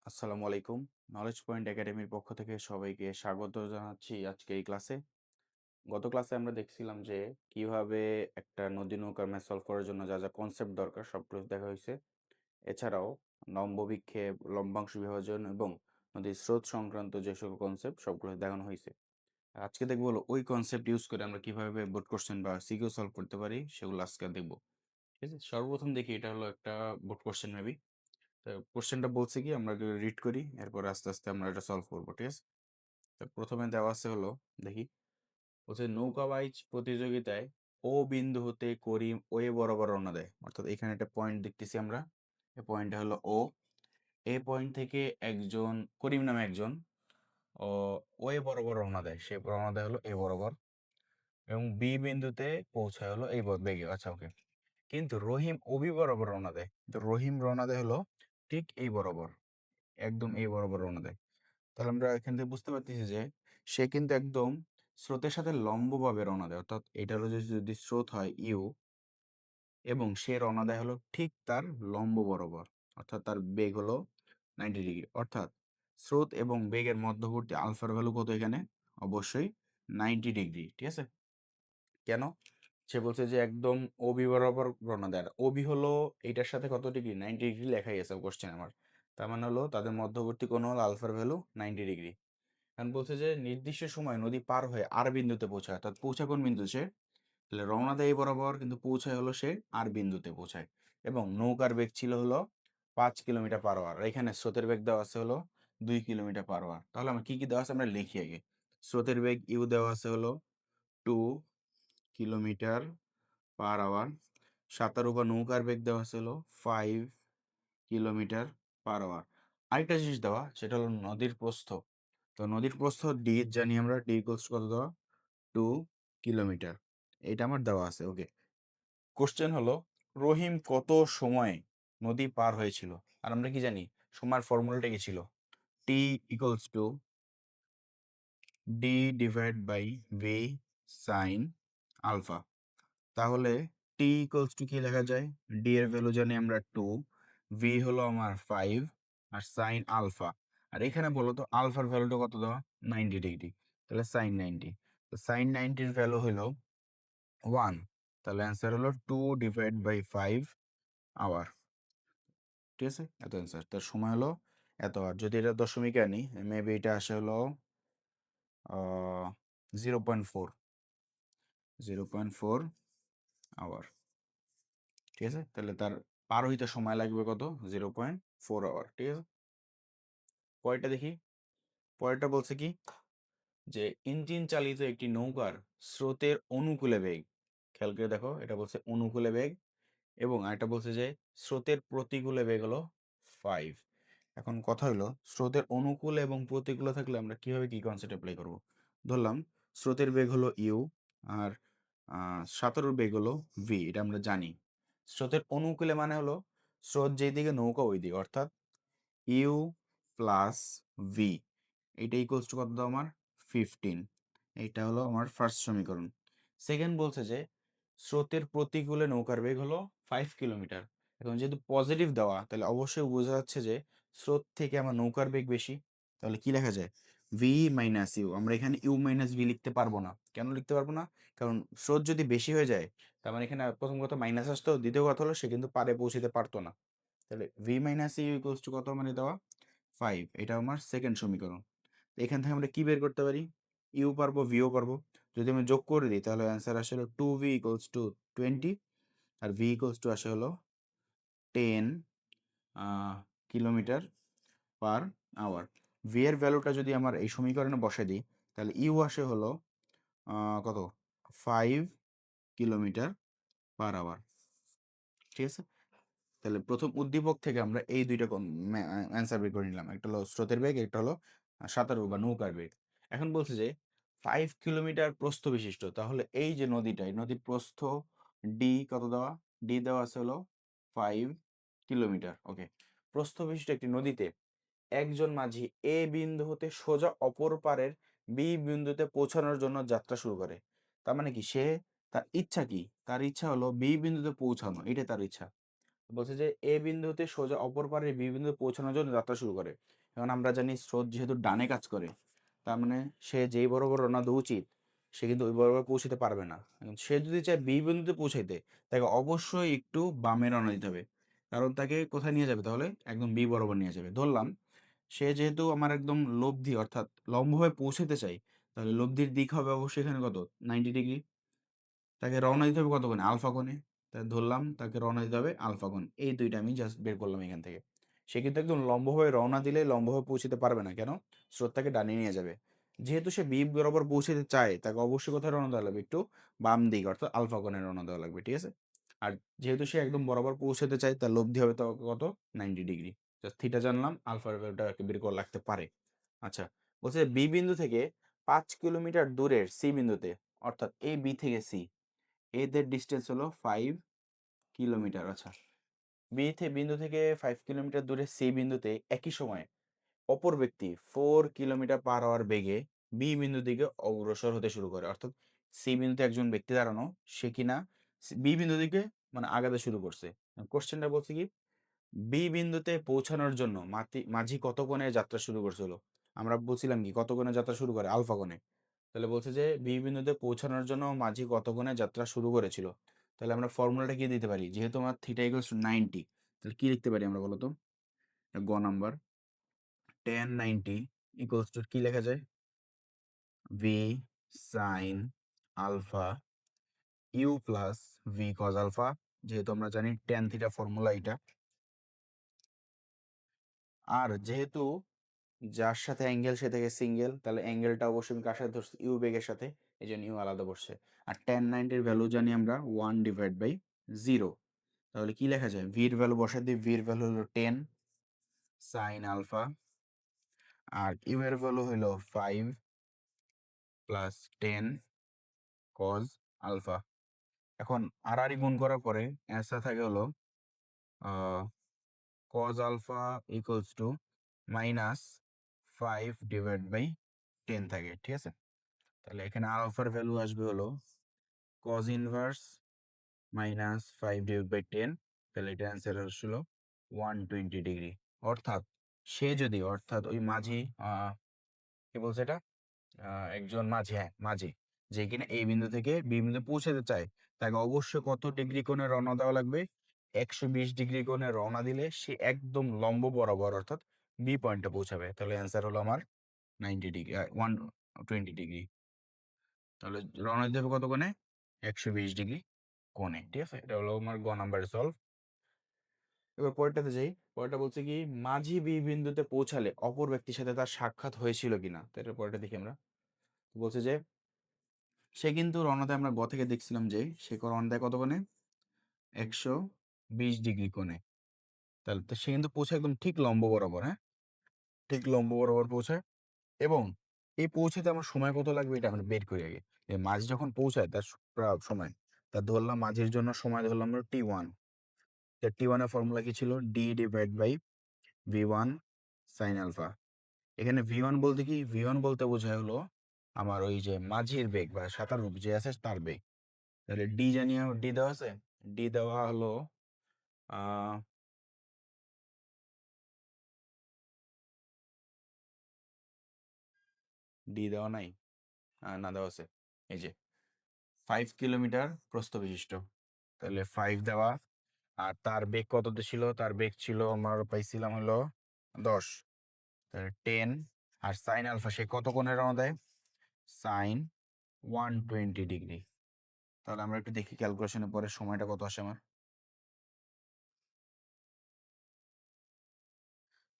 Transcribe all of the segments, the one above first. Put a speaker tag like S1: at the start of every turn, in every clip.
S1: আসসালামু আলাইকুম। Knowledge point একাডেমির পক্ষ থেকে সবাইকে স্বাগত জানাচ্ছি আজকে এই ক্লাসে। গত ক্লাসে আমরা দেখছিলাম যে কিভাবে একটা নদী নৌকার ম্যাথ সলভ করার জন্য যা কনসেপ্ট দরকার সবগুলো দেখা হয়েছে। এছাড়াও লম্ববিক্ষেপ, লম্বাংশ বিভাজন এবং নদীর স্রোত সংক্রান্ত যে সকল কনসেপ্ট সবগুলো দেখানো হয়েছে। আজকে দেখবো হলো ওই কনসেপ্ট ইউজ করে আমরা কিভাবে বোর্ড কোশ্চেন বা সিকিউ সলভ করতে পারি সেগুলো আজকে দেখবো। ঠিক আছে? সর্বপ্রথম দেখি এটা হলো একটা বোর্ড কোশ্চেন মেবি। তো কোশ্চেনটা বলছে কি আমরা রিড করি, এরপর আস্তে আস্তে আমরা এটা সলভ করবো। ঠিক আছে? তো প্রথমে দেওয়া আছে হলো, দেখি, বলছে নৌকা বাইচ প্রতিযোগিতায় ও বিন্দু হতে করিম ওয়ে বরাবর রওনা দেয়। অর্থাৎ এখানে একটা পয়েন্ট দেখতেছি আমরা, এই পয়েন্টটা হলো ও। এই পয়েন্ট থেকে একজন করিম নামে একজন ও ওয়ে বরাবর রওনা দেয়, সে রওনা দেয় হলো এ বরাবর, এবং বি বিন্দুতে পৌঁছায় হলো এই বেগে। আচ্ছা, ওকে। কিন্তু রহিম ওবি বরাবর রওনা দেয়, তো রহিম রওনা দেয় হলো ঠিক এই বরাবর, একদম এই বরাবর রওনা দেয়। তাহলে আমরা এখান থেকে বুঝতে পারতেছি যে সে কিন্তু একদম স্রোতের সাথে লম্বভাবে রওনা দেয়। অর্থাৎ এটা হলো যে যদি স্রোত হয় ইউ, এবং সে রওনা দেয় হলো ঠিক তার লম্ব বরাবর, অর্থাৎ তার বেগ হলো 90 ডিগ্রি। অর্থাৎ স্রোত এবং বেগের মধ্যবর্তী আলফার ভ্যালু কত এখানে? অবশ্যই 90 ডিগ্রি। ঠিক আছে? কেন? সে বলছে যে একদম ওবি বরাবর রওনা দেয়। ওবি হলো এইটার সাথে কত ডিগ্রি? 90 ডিগ্রি লেখাই আছে কোশ্চেন আমার। তার মানে হলো তাদের মধ্যবর্তী কোণ হলো আলফার ভ্যালু 90 ডিগ্রি। এখন বলছে যে নির্দিষ্ট সময় নদী পার হয়ে আর বিন্দুতে পৌঁছায়। অর্থাৎ পৌঁছা কোন বিন্দু সে? তাহলে রওনা দেয় এই বরাবর, কিন্তু পৌঁছায় হলো সে আর বিন্দুতে পৌঁছায়। এবং নৌকার বেগ ছিল হলো 5 কিলোমিটার পার আওয়ার। এখানে স্রোতের বেগ দেওয়া আছে হলো 2 কিলোমিটার পার আওয়ার। তাহলে আমার কি কি দেওয়া আছে আমরা লিখি আগে। স্রোতের বেগ ইউ দেওয়া আছে হলো 2 কিলোমিটার পার আওয়ার। সাঁতারু বা নৌকার বেগ দেওয়া আছে হলো 5 কিলোমিটার পার আওয়ার। আরেকটা জিনিস দেওয়া, সেটা হলো নদীর প্রস্থ। তো নদীর প্রস্থ ডি জানি আমরা, ডি ইকুয়ালস কত দেওয়া? 2 কিলোমিটার। এটা আমার দেওয়া আছে, ওকে। কোশ্চেন হলো রহিম কত সময়ে নদী পার হয়েছিল? আর আমরা কি জানি সময়ের ফর্মুলাটা কি ছিল? T equals to D divide by V sine alpha. তাহলে টি ইকুয়ালস টু কি লেখা যায়? ডি এর ভ্যালু জানি আমরা 2, ভি হলো আমার 5, আর সাইন আলফা। আর এখানে বলো তো আলফার ভ্যালুটা কত দেওয়া? 90 ডিগ্রি। তাহলে সাইন 90। তো সাইন 90-র ভ্যালু হলো 1। তাহলে অ্যান্সার হলো 2/5 আওয়ার। ঠিক আছে? এত অ্যান্সার। তার সময় হলো এত আওয়ার। যদি এটা দশমিকে আনি, মেবি এটা আসে হলো 0.4, 0.4 আওয়ার। ঠিক আছে? তাহলে তার পার হইতে সময় লাগবে কত? 0.4 আওয়ার। ঠিক আছে? পরেরটা দেখি। পরেরটা বলছে কি যে ইঞ্জিন চালিত একটি নৌকার স্রোতের অনুকূলে বেগ, খেয়াল করে দেখো, এটা বলছে অনুকূলে বেগ, এবং আরেকটা বলছে যে স্রোতের প্রতিকূলে বেগ হলো 5। এখন কথা হলো স্রোতের অনুকূলে এবং প্রতিকূলে থাকলে আমরা কিভাবে কি কনসেপ্ট অ্যাপ্লাই করব? ধরলাম স্রোতের বেগ হলো ইউ, আর সাঁতারুর বেগ হলো ভি, এটা আমরা জানি। স্রোতের অনুকূলে মানে হলো স্রোত যেই দিকে নৌকা ওই দিকে, অর্থাৎ ইউ প্লাস ভি, এইটা ইকুয়ালস টু কত দাও আমার? 15। এইটা হলো আমার ফার্স্ট সমীকরণ। সেকেন্ড বলছে যে স্রোতের প্রতিকূলে নৌকার বেগ হলো 5 কিলোমিটার। এখন যেহেতু পজিটিভ দেওয়া, তাহলে অবশ্যই বোঝা যাচ্ছে যে স্রোত থেকে আমার নৌকার বেগ বেশি। তাহলে কি লেখা যায়? V minus U. আমরা এখানে ইউ মাইনাস ভি লিখতে পারবো না। কেন লিখতে পারবো না? কারণ স্রোত যদি বেশি হয়ে যায়, তার মানে এখানে প্রথম কথা মাইনাস আসতো, দ্বিতীয় কথা হলো সে কিন্তু পারে পৌঁছতে পারতো না। তাহলে V minus U equals to কত মানে দেওয়া? 5। এটা আমার সেকেন্ড সমীকরণ। তো এখান থেকে আমরা কি বের করতে পারি? ইউ পারবো, ভিও পারবো। যদি আমি যোগ করে দিই তাহলে অ্যান্সার আসে হলো 2v ইকুয়ালস টু 20, আর ভি ইকুয়ালস টু আসে হলো 10 কিলোমিটার পার আওয়ার। ভি এর ভ্যালুটা যদি আমার এই সমীকরণে বসাই দিই, তাহলে ইউ আসে হলো কত? 5 কিলোমিটার পার আওয়ার। ঠিক আছে? তাহলে প্রথম উদ্দীপক থেকে আমরা এই দুইটা অ্যান্সার বের করে নিলাম। একটা হলো স্রোতের বেগ, একটা হলো সাঁতারু বা নৌকার বেগ। এখন বলছে যে 5 কিলোমিটার প্রস্থ বিশিষ্ট, তাহলে এই যে নদীটা, এই নদীর প্রস্থ ডি কত দেওয়া? ডি দেওয়া আছে হলো 5 কিলোমিটার। ওকে। প্রস্থ বিশিষ্ট একটি নদীতে একজন মাঝি এ বিন্দু হতে সোজা অপর পারের বি বিন্দুতে পৌঁছানোর জন্য যাত্রা শুরু করে। তার মানে কি, সে তার ইচ্ছা কি? তার ইচ্ছা হলো বি বিন্দুতে পৌঁছানো, এটাই তার ইচ্ছা। বলছে যে এ বিন্দু হতে সোজা অপর পারে বি বিন্দুতে পৌঁছানোর জন্য যাত্রা শুরু করে। এখন আমরা জানি স্রোত যেহেতু ডানে কাজ করে, তার মানে সে যেই বরাবর রওনা দেওয়া উচিত সে কিন্তু ওই বরাবর পৌঁছাতে পারবে না। এখন সে যদি চায় বি বিন্দুতে পৌঁছাইতে, তাকে অবশ্যই একটু বামে রওনা দিতে হবে। কারণ তাকে কোথায় নিয়ে যাবে তাহলে? একদম বি বরাবর নিয়ে যাবে। ধরলাম সে যেহেতু আমার একদম লব্ধি অর্থাৎ লম্বভাবে পৌঁছাতে চাই, তাহলে লব্ধির দিক হবে অবশ্যই এখানে কত? 90 ডিগ্রি। তাকে রওনা দিতে হবে কত কোণে? আলফা কোণে। তাই ধরলাম তাকে রওনা দিতে হবে আলফা কোণ। এই দুইটা আমি জাস্ট বের করলাম এখান থেকে। সে কিন্তু একদম লম্বভাবে রওনা দিলে লম্বভাবে পৌঁছতে পারবে না। কেন? স্রোত তাকে ডানে নিয়ে যাবে। যেহেতু সে বি বরাবর পৌঁছতে চায়, তাকে অবশ্যই কোথায় রওনা দেওয়া লাগবে? একটু বাম দিক অর্থাৎ আলফা কোণে রওনা দেওয়া লাগবে। ঠিক আছে? আর যেহেতু সে একদম বরাবর পৌঁছাতে চায়, তার লব্ধি হবে তো কত? 90 ডিগ্রি। জাস্ট থিটা জানলাম, আলফার ভ্যালুটা বের করা লাগতে পারে। আচ্ছা, বলছে বি বিন্দু থেকে 5 কিলোমিটার দূরের সি বিন্দুতে, অর্থাৎ এই বি থেকে সি, এদের ডিস্টেন্স হলো 5 কিলোমিটার। আচ্ছা, বিন্দু থেকে 5 কিলোমিটার দূরে সি বিন্দুতে একই সময়ে অপর ব্যক্তি 4 কিলোমিটার পার আওয়ার বেগে বি বিন্দু দিকে অগ্রসর হতে শুরু করে। অর্থাৎ সি বিন্দুতে একজন ব্যক্তি দাঁড়ানো, সে কিনা বি বিন্দু দিকে মানে আগাতে শুরু করছে। কোশ্চেনটা বলছে কি, বি বিন্দুতে পৌঁছানোর জন্য মাঝি কত কোণে যাত্রা শুরু করছিল? আমরা বলছিলাম কি কত কোণে যাত্রা শুরু করে? আলফা কোণে। তাহলে বলছে যে বি বিন্দুতে পৌঁছানোর জন্য মাঝি কত কোণে যাত্রা শুরু করেছিল? তাহলে আমরা ফর্মুলাটা কি দিতে পারি? যেহেতু আমার থিটা ইকুয়ালস টু 90, তাহলে কি লিখতে পারি আমরা বলো তো? গ নাম্বার, tan 90 ইকুয়ালস টু কি লেখা যায়? V sine alpha U plus V cos alpha. যেহেতু আমরা জানি tan থিটা ফর্মুলা এটা। আর যেহেতু যার সাথে অ্যাঙ্গেল সে থেকে সিঙ্গেল, তাহলে অ্যাঙ্গেলটা অবশ্যই আমি কার সাথে ধরছি? ইউ বেগের সাথে, এই জন্য ইউ আলাদা বসছে। আর tan 90 এর ভ্যালু জানি আমরা 1/0। তাহলে কি লেখা যায়? ভির ভ্যালু বসাই দিই, ভির ভ্যালু হলো 10 সাইন আলফা, আর ইউ এর ভ্যালু হলো 5 প্লাস 10 কজ আলফা। এখন আর গুণ করার পরে অ্যান্সার থাকে হলো কজ আলফা ইকুয়ালস টু -5/10 থাকে। ঠিক আছে? তাহলে এখানে আলফার ভ্যালু আসবে হলো কজ ইনভার্স -5/10। তাহলে এটা অ্যান্সার আসলো 120 ডিগ্রি। অর্থাৎ সে যদি, অর্থাৎ ওই মাঝি, কি বলছে এটা? একজন মাঝি, হ্যাঁ মাঝি, যে কিনা এই বিন্দু থেকে বি বিন্দু পৌঁছাতে চায়, তাকে অবশ্যই কত ডিগ্রি কোণে রওনা দেওয়া লাগবে? 120 ডিগ্রি কোণে রওনা দিলে সে একদম লম্ব বরাবর অর্থাৎ বি পয়েন্টে পৌঁছাবে। তাহলে অ্যান্সার হলো আমার 90 ডিগ্রি, 120 ডিগ্রি। তাহলে রওনা দিতে হবে কত কোণে? 120 ডিগ্রি কোণে। ঠিক আছে? এটা হলো আমার গ নাম্বারে সলভ। এবার পরেরটাতে যাই। পরেরটা বলছে কি, মাঝি বি বিন্দুতে পৌঁছালে অপর ব্যক্তির সাথে তার সাক্ষাৎ হয়েছিল কিনা। তো এটা পরেরটা দেখি আমরা। বলছে যে সে কিন্তু রওনা দেয়, আমরা গ থেকে দেখছিলাম যে সে রওনা দেয় কত কোণে? 120 ডিগ্রি কোণে। তাহলে তো সে কিন্তু পৌঁছায় একদম ঠিক লম্ব বরাবর, হ্যাঁ ঠিক লম্ব বরাবর পৌঁছায়। এবং এই পৌঁছাতে আমার সময় কত লাগবে এটা আমরা বের করি আগে। মাঝি যখন পৌঁছায় তার সময়, তার ধরলাম মাঝির জন্য সময় ধরলাম আমরা t1। t1 এর ফর্মুলা কি ছিল? d/v1 sine alpha. এখানে v1 বলতে কি? v1 বলতে বোঝায় হলো আমার ওই যে মাঝির বেগ বা সাঁতারু যে আছে তার বেগ। তাহলে ডি জানি, ডি দেওয়া আছে, ডি দেওয়া হলো আহ ডি দেওয়া নাই, না দেওয়া আছে, এই যে 5 কিলোমিটার প্রস্থ বিশিষ্ট। তাহলে 5 দেওয়া, আর তার বেগ কততে ছিল? তার বেগ ছিল আমার পাইছিলাম হলো 10। তাহলে 10, আর সাইন আলফা সে কত কোণে রওনা দেয়? Sine 120 degree. তাহলে আমরা একটু দেখি ক্যালকুলেশনের পরে সময়টা কত আসে আমার।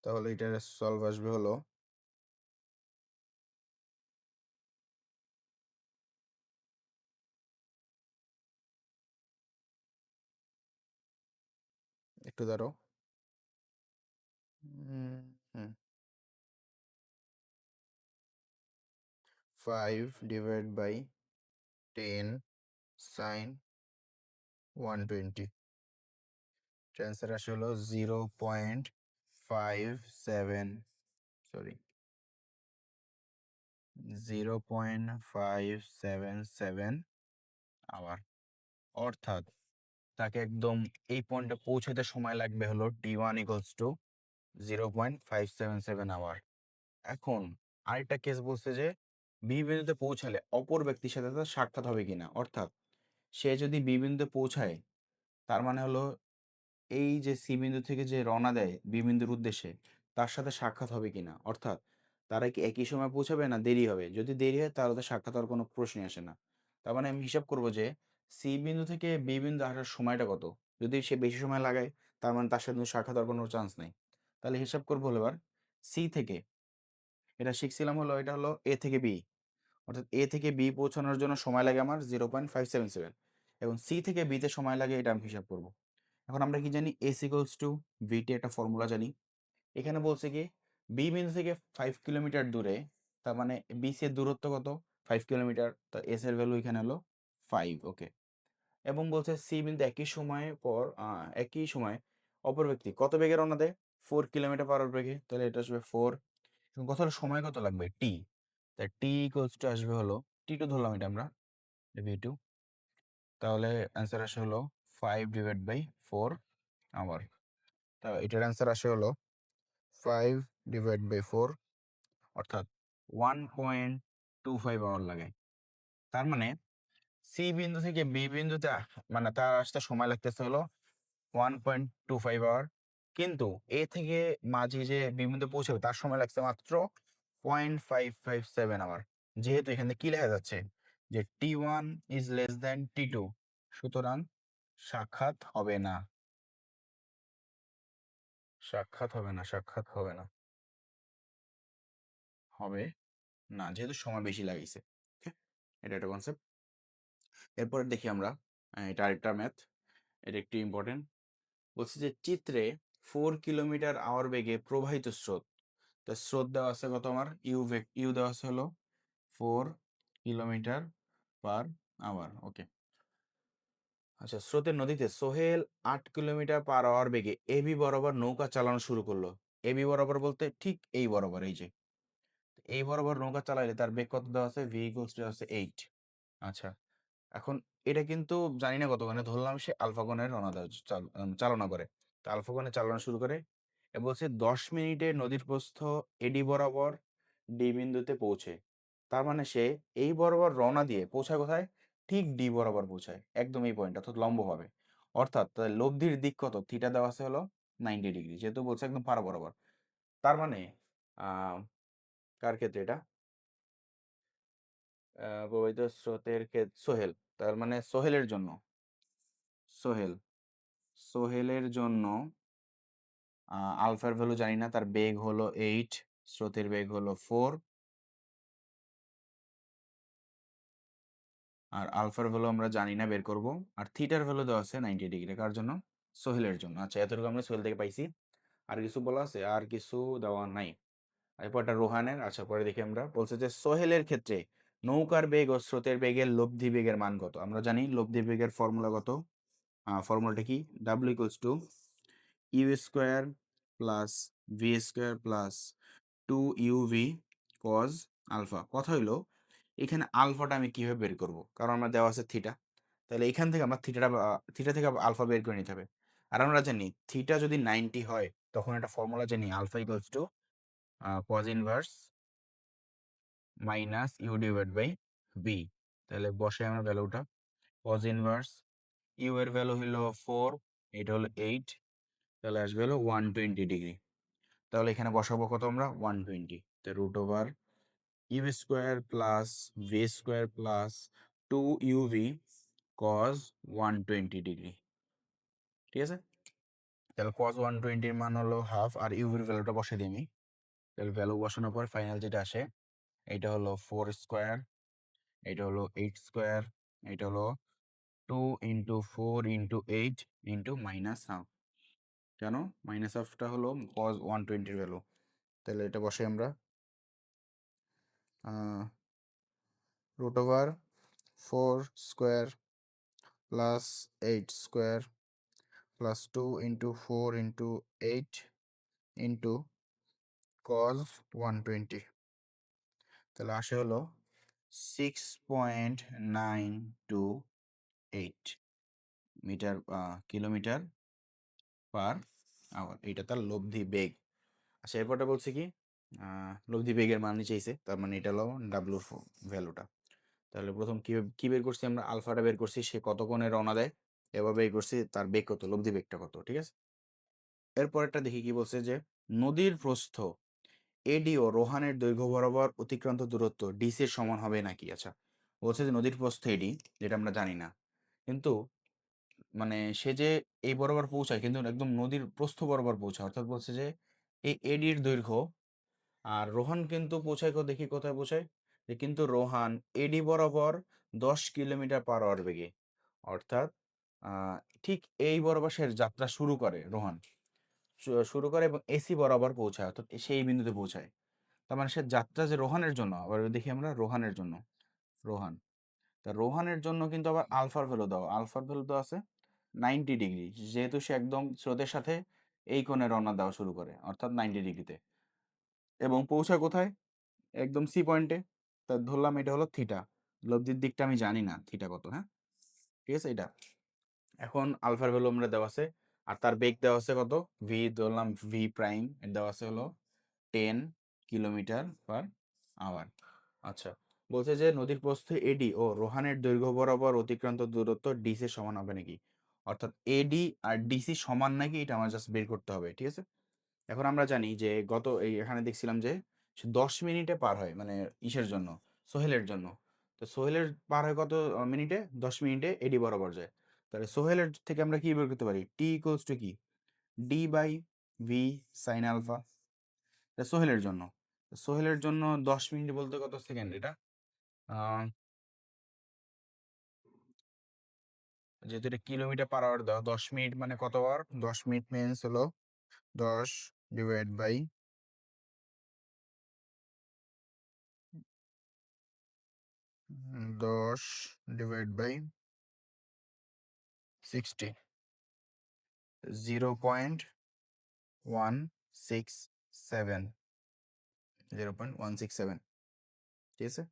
S1: তাহলে এটার সলভ আসবে হলো একটু ধরো 5/10 সাইন 120। অ্যান্সার আসে হলো 0.57, সরি 0.577 আওয়ার। অর্থাৎ তাকে একদম এই পয়েন্টে পৌঁছাতে সময় লাগবে হলো t1 ইকুয়ালস টু 0.577 আওয়ার। এখন আরেকটা কেস বলছে যে বি বিন্দুতে পৌঁছালে অপর ব্যক্তির সাথে তার সাক্ষাৎ হবে কিনা, অর্থাৎ সে যদি বি বিন্দুতে পৌঁছায় তার মানে হলো এই যে সি বিন্দু থেকে যে রওনা দেয় বি বিন্দুর উদ্দেশ্যে তার সাথে সাক্ষাৎ হবে কিনা, অর্থাৎ তারা কি একই সময় পৌঁছাবে না দেরি হবে। যদি দেরি হয় তাহলে তো সাক্ষাৎ হওয়ার কোনো প্রশ্নই আসে না। তার মানে আমি হিসাব করব যে সি বিন্দু থেকে বি বিন্দু আসার সময়টা কত। যদি সে বেশি সময় লাগায় তার মানে তার সাথে সাক্ষাৎ হওয়ার কোনো চান্স নেই। তাহলে হিসাব করবো হলো এবার সি থেকে, এটা শিখছিলাম হলো এটা হলো এ থেকে বি, অর্থাৎ এ থেকে বি পৌঁছানোর জন্য সময় লাগে আমার 0.577 এবং সি থেকে বিতে সময় লাগে, এটা আমি হিসাব করব। এখন আমরা কি জানি এস ইকুয়ালস টু ভিটি একটা ফর্মুলা জানি। এখানে বলছে কি বি বিন্দু থেকে 5 কিলোমিটার দূরে, তার মানে বিসি এর দূরত্ব কত 5 কিলোমিটার, তো এস এর ভ্যালু এখানে হলো 5। ওকে, এবং বলছে সি বিন্দু একই সময় অপর ব্যক্তি কত বেগে রওনা দেয় 4 কিলোমিটার পার বেগে, তাহলে এটা আসবে 4। কত হলো সময় কত লাগবে টি, তাই টি ইকুয়ালস টু আসবে হলো টি2 ধরলাম এটা আমরা ভি2, তাহলে অ্যান্সার আসে হলো 5/4 আওয়ার। তা এটার অ্যান্সার আসে হলো 5/4 অর্থাৎ 1.25 আওয়ার লাগে। তার মানে সি বিন্দু থেকে বি বিন্দুতে মানে তার আসতে সময় লাগতেছে হলো 1.25 আওয়ার, কিন্তু এ থেকে মাঝে যে বি বিন্দু পৌঁছাবে তার সময় লাগছে মাত্র 0.557 আওয়ার। যেহেতু এখানে কি লেখা যাচ্ছে যে T1 is less than T2, সুতরাং সাক্ষাৎ হবে না, সাক্ষাৎ হবে না, সাক্ষাৎ হবে না, হবে না, যেহেতু সময় বেশি লাগাইছে। ওকে, এটা একটা কনসেপ্ট। এরপরে দেখি আমরা এটা আরেকটা ম্যাথ, এটা একটু ইম্পর্টেন্ট। বলছে যে চিত্রে 4 কিলোমিটার বেগে প্রবাহিত স্রোত, তো স্রোত দেওয়া আছে কত আমার ইউ দেওয়া আছে হলো 4 কিলোমিটার পার আওয়ার। ওকে, আচ্ছা, স্রোতের নদীতে সোহেল 8 কিলোমিটার পার আওয়ার বেগে এবি বরাবর নৌকা চালানো শুরু করলো। এবি বরাবর বলতে ঠিক এই বরাবর, এই যে এই বরাবর নৌকা চালাইলে তার বেগ কত দেওয়া আছে, ভি ইকুয়ালস টু আছে 8। আচ্ছা, এখন এটা কিন্তু জানি না কতক্ষণে, ধরলাম সে আলফা কোণে রওনা দেওয়া চালনা করে, তো আলফা কোণে চালানো শুরু করে। এ বলছে 10 মিনিটে নদীর প্রস্থ এডি বরাবর ডি বিন্দুতে পৌঁছে। তার মানে সে এই বরাবর রওনা দিয়ে পৌঁছায় কোথায়, ঠিক ডি বরাবর পৌঁছায়, একদম এই পয়েন্ট অর্থাৎ লম্বভাবে। অর্থাৎ তার লব্ধির দিক কত, থিটা দেওয়া আছে হলো 90 ডিগ্রি, যেহেতু বলছে একদম পারা বরাবর। তার মানে আহ কার ক্ষেত্রে এটা প্রবাহিত স্রোতের ক্ষেত্রে সোহেল, তার মানে সোহেলের জন্য, সোহেল সোহেলের জন্য আলফার ভ্যালু জানি না, তার বেগ হলো 8, স্রোতের বেগ হলো 4, আর আলফার ভ্যালু আমরা জানি না, বের করব। আর থিটার ভ্যালু দেওয়া আছে 90 ডিগ্রি, কার জন্য, সোহেলের জন্য। আচ্ছা, এতটুকু আমরা সোহেল থেকে পাইছি, আর কিছু বলা আছে, আর কিছু দেওয়া নাই। এরপরটা রোহানের। আচ্ছা, পরে দেখি আমরা, বলছে যে সোহেলের ক্ষেত্রে নৌকার বেগ ও স্রোতের বেগের লব্ধি বেগের মান কত। আমরা জানি লব্ধি বেগের ফর্মুলা কত, ফর্মুলাটা কি, W equals to U square plus V square plus 2uv cos alpha. কথা হইলো এখানে আলফাটা আমি কিভাবে বের করব, কারণ আমরা দেওয়া আছে থিটা, তাহলে এখান থেকে আমার থিটা থেকে আলফা বের করে নিতে হবে। আর আমরা জানি থিটা যদি 90 হয় তখন একটা ফর্মুলা জানি alpha equals to cos inverse minus U divide by B. তাহলে বসে আমার ভ্যালুটা, কজ ইনভার্স ইউ এর ভ্যালু হলো 4, এটা হলো 8, তাহলে আসবে হলো 120 ডিগ্রি। তাহলে এখানে বসাবো কত আমরা 120, তো root over U square plus V square plus 2uv cos 120 degree. ঠিক আছে, তাহলে কজ 120-র মান হলো হাফ, আর ইউভির ভ্যালুটা বসে দিই আমি। তাহলে ভ্যালু বসানোর পর ফাইনাল যেটা আসে, এটা হলো 4 স্কোয়ার, এটা হলো 8 স্কোয়ার, এটা হলো 2 × 4 × 8 মাইনাস হাফ। কেন মাইনাস হাফটা হলো কজ 120-র ভ্যালু, তাহলে এটা বসে আমরা root over 4 square plus 8 square plus 2 × 4 × 8 into cos 120, তাহলে আসে হলো 6.928। মিটার কিলোমিটার পার আওয়ার, এটা তার লব্ধি বেগ। আচ্ছা, এরপরটা বলছে কি লব্ধি বেগের মান চাইছে, তার মানে এটা হলো ডাব্লুর ভ্যালুটা। তাহলে প্রথম কি কি বের করছি আমরা, আলফাটা বের করছি, সে কত কোণে রওনা দেয় এভাবে বের করছি, তার বেগ কত, লব্ধি বেগটা কত, ঠিক আছে। এরপরেরটা দেখি কি বলছে, যে নদীর প্রস্থ এডি ও রোহানের দৈর্ঘ্য বরাবর অতিক্রান্ত দূরত্ব ডিসি এর সমান হবে নাকি। আচ্ছা, বলছে যে নদীর প্রস্থ এডি, যেটা আমরা জানি না, কিন্তু মানে সে যে এই বরাবর পৌঁছায় কিন্তু একদম নদীর প্রস্থ বরাবর পৌঁছায়, অর্থাৎ বলছে যে এই এডির দৈর্ঘ্য, আর রোহান কিন্তু পৌঁছায় দেখি কোথায় পৌঁছায়, যে কিন্তু রোহান এডি বরাবর 10 কিলোমিটার পার আওয়ার বেগে, অর্থাৎ আহ, ঠিক এই বরাবর সে যাত্রা শুরু করে রোহান, শুরু করে এবং এসি বরাবর পৌঁছায়, অর্থাৎ সেই বিন্দুতে পৌঁছায়। তার মানে সে যাত্রা যে রোহানের জন্য, আবার দেখি আমরা রোহানের জন্য, রোহান, তা রোহানের জন্য কিন্তু আবার আলফার ভ্যালু দাও, আলফার ভ্যালু দেওয়া আছে 90 ডিগ্রি, যেহেতু সে একদম স্রোতের সাথে এই কোণে রওনা দেওয়া শুরু করে, অর্থাৎ 90 ডিগ্রিতে, এবং পৌঁছায় কোথায়, একদম সি পয়েন্টে। তা ধরলাম এটা হলো থিটা, লব্ধির দিকটা আমি জানি না থিটা কত, হ্যাঁ, ঠিক আছে এটা। এখন আলফার ভ্যালু আমরা দেওয়া আছে, আর তার বেগ দেওয়া আছে কত, ভি ধরলাম, ভি প্রাইম দেওয়া আছে হলো 10 কিলোমিটার পার আওয়ার। আচ্ছা, বলছে যে নদীর প্রস্থ এডি ও রোহানের দৈর্ঘ্য বরাবর অতিক্রান্ত দূরত্ব ডিসি সমান হবে নাকি, অর্থাৎ এডি আর ডিসি সমান নাকি, এটা আমার জাস্ট বের করতে হবে, ঠিক আছে। এখন আমরা জানি যে গত এই এখানে দেখছিলাম যে সে 10 মিনিটে পার হয়, মানে ইসের জন্য, সোহেলের জন্য। তো সোহেলের পার হয় কত মিনিটে, 10 মিনিটে এডি বরাবর যায়। তাহলে সোহেলের থেকে আমরা কি বের করতে পারি, টি ইকুয়ালস টু কি, D by V sine alpha. সোহেলের জন্য, সোহেলের জন্য 10 মিনিট বলতে কত সেকেন্ড এটা, আহ, যেহেতু এটা কিলোমিটার পার আওয়ার দাও, 10 মিনিট মানে কত আওয়ার, 10 মিনিট মিনস হলো 10 / 10/60, 0.167, 0.167, ঠিক আছে।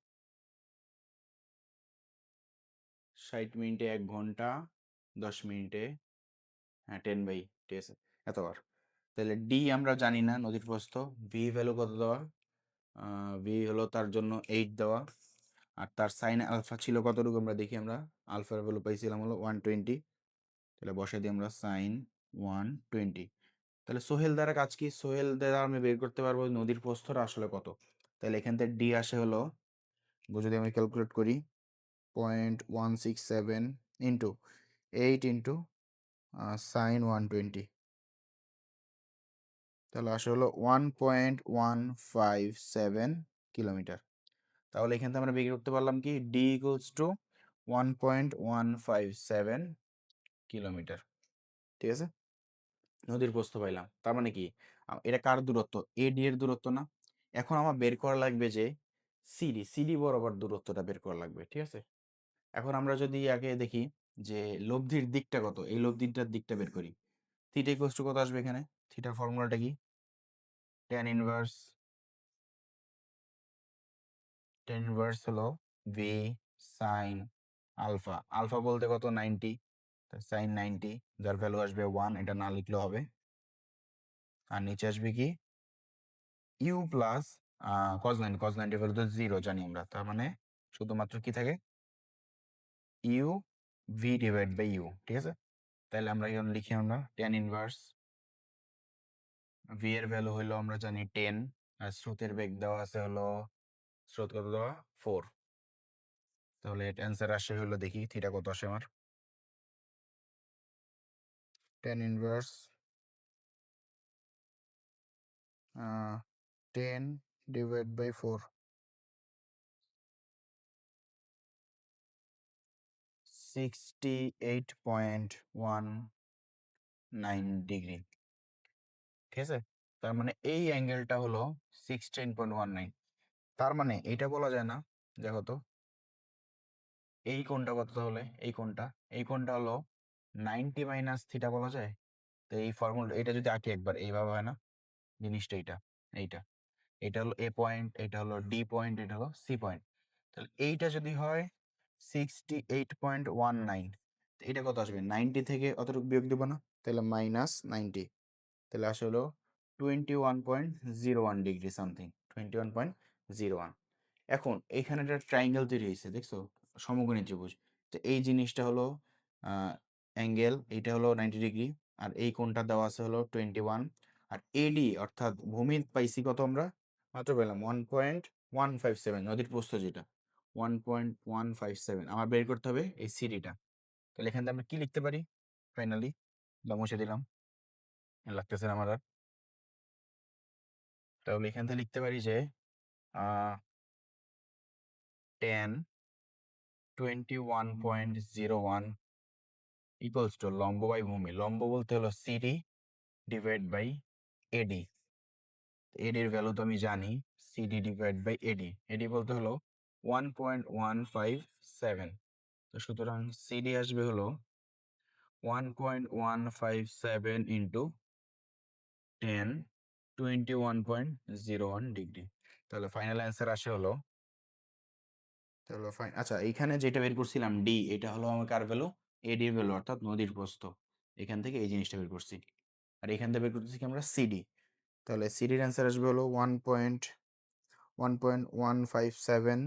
S1: 60 মিনিটে 1 ঘন্টা, 10 মিনিটে, হ্যাঁ 10 বাই, ঠিক আছে, এতবার। তাহলে ডি আমরা জানি না নদীর প্রস্থ, ভি ভ্যালু কত দেওয়া, ভি হলো তার জন্য 8 দেওয়া, আর তার সাইন আলফা ছিল কতটুকু আমরা দেখি, আমরা আলফার ভ্যালু পাইছিলাম হলো 120, তাহলে বসাই দিই আমরা সাইন 120। তাহলে সোহেল দ্বারা কাজ কি, সোহেল দ্বারা আমি বের করতে পারবো নদীর প্রস্থটা আসলে কত। তাহলে এখান থেকে ডি আসে হলো, যদি আমি ক্যালকুলেট করি, 0.167 ইন্টু 8 ইন্টু সাইন 120, তাহলে আসে হলো 1.157 কিলোমিটার। তাহলে এখান থেকে আমরা বের করতে পারলাম কি, ডি ইকুয়ালস টু 1.157 কিলোমিটার, ঠিক আছে। নদীর প্রস্থ পাইলাম, তার মানে কি, এটা কার দূরত্ব, এডি এর দূরত্ব না। এখন আমার বের করা লাগবে যে সিডি, সিডি বরাবর দূরত্বটা বের করা লাগবে, ঠিক আছে। এখন আমরা যদি আগে দেখি যে লব্ধির দিকটা কত, এই লব্ধিটার দিকটা বের করি, থিটা ইকুয়ালস টু কত আসবে এখানে, থিটার ফর্মুলাটা কি, ট্যান ইনভার্স, ট্যান ইনভার্স হলো ভি সাইন আলফা, আলফা বলতে কত 90, সাইন 90, যার ভ্যালু আসবে 1, এটা না লিখলেও হবে, আর নিচে আসবে কি U plus cos 90, cos 90 value তো 0 জানি আমরা, তার মানে শুধুমাত্র কি থাকে, U V divide by U, ঠিক আছে। তাহলে আমরা এখন লিখি, আমরা ট্যান ইনভার্স ভি এর ভ্যালু হইলো আমরা জানি 10, আর স্রোতের বেগ দেওয়া আছে হলো, স্রোত কত দেওয়া 4, তাহলে এটা অ্যান্সার আসে হলো, দেখি থিটা কত আসে আমার, tan inverse 10 divide by 4, 68.19 degree, ঠিক আছে। তার মানে এই অ্যাঙ্গেলটা হলো 16.19, তার মানে এটা বলা যায় না, দেখো তো এই কোণটা কত, তাহলে এই কোণটা হলো 90 - থিটা বলা যায়। তো এই ফর্মুলা, এটা যদি আঁকি একবার এইভাবে হয় না জিনিসটা, এইটা এটা হলো এ পয়েন্ট, এটা হলো ডি পয়েন্ট, এটা হলো সি পয়েন্ট। তাহলে এইটা যদি হয় 68.19, এটা কত আসবে? 90 থেকে অতটুকু বিয়োগ দিব না? তাহলে -90, তাহলে আসে হলো 21.01 ডিগ্রি সামথিং, 21.01। এখন এইখানে একটা ট্রায়াঙ্গেল তৈরি হয়েছে, দেখছো? সমকোণী ত্রিভুজ। তো এই জিনিসটা হলো অ্যাঙ্গেল, এইটা হলো 90 ডিগ্রি, আর এই কোণটা দেওয়া আছে হলো 21। আর এডি অর্থাৎ ভূমি পাইছি কত আমরা? মাত্র পেলাম 1.157, নদীর প্রস্থ যেটা 1.157। আমার বের করতে হবে এই সিডিটা। তাহলে এখান থেকে আমরা কি লিখতে পারি ফাইনালি? মুছে দিলাম, লাগতেছে না আমার আর। তাহলে এখান থেকে লিখতে পারি যে 10 21.01 ইকুয়ালস টু লম্ব বাই ভূমি। লম্ব বলতে হলো সিডি ডিভাইড বাই এডি। এডির ভ্যালু তো আমি জানি, CD divide by AD. AD বলতে হলো 1.157। তো সুতরাং সিডি আসবে হলো 1.157 ইন্টু 10 21.01 ডিগ্রি। তাহলে ফাইনাল অ্যান্সার আসে হলো, তাহলে আচ্ছা, এইখানে যেটা বের করছিলাম ডি, এটা হলো আমার কার ভ্যালু? এডির ভ্যালু, অর্থাৎ নদীর প্রস্থ। এখান থেকে এই জিনিসটা বের করছি। আর এখান থেকে বের করতেছি কি আমরা? সিডি। তাহলে সিডির অ্যান্সার আসবে হলো 1.157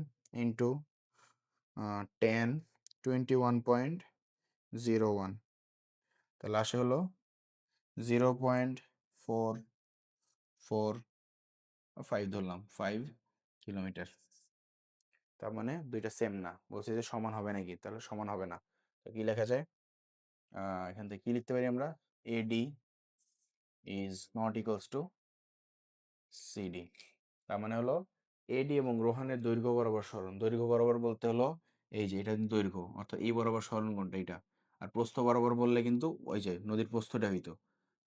S1: ইন্টু 10 21.01। তাহলে আসে হলো 0.445, ধরলাম 5 কিলোমিটার। তার মানে দুইটা সেম না, বলছে যে সমান হবে নাকি? তাহলে সমান হবে না। তো কি লেখা যায়? এখান থেকে কি লিখতে পারি আমরা? এডি is not equals to CD. তার মানে হলো এডি এবং রোহানের দৈর্ঘ্য বরাবর সরণ। দৈর্ঘ্য বরাবর বলতে হলো এই যে এটা কিন্তু দৈর্ঘ্য, অর্থাৎ এই বরাবর সরণ কোনটা? এটা। আর প্রস্থ বরাবর বললে কিন্তু ওই যে নদীর প্রস্থটা হইতো।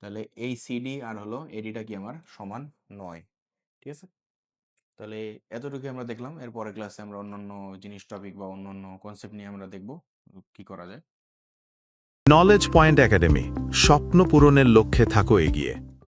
S1: তাহলে এই সিডি আর হলো এডিটা কি আমার সমান নয়। ঠিক আছে? তাহলে এতটুকু আমরা দেখলাম। এর পরের ক্লাসে আমরা অন্যান্য জিনিস, টপিক বা অন্যান্য কনসেপ্ট নিয়ে আমরা দেখব কি করা যায়।
S2: নলেজ পয়েন্ট একাডেমি, স্বপ্ন পূরণের লক্ষ্যে থাকো এগিয়ে।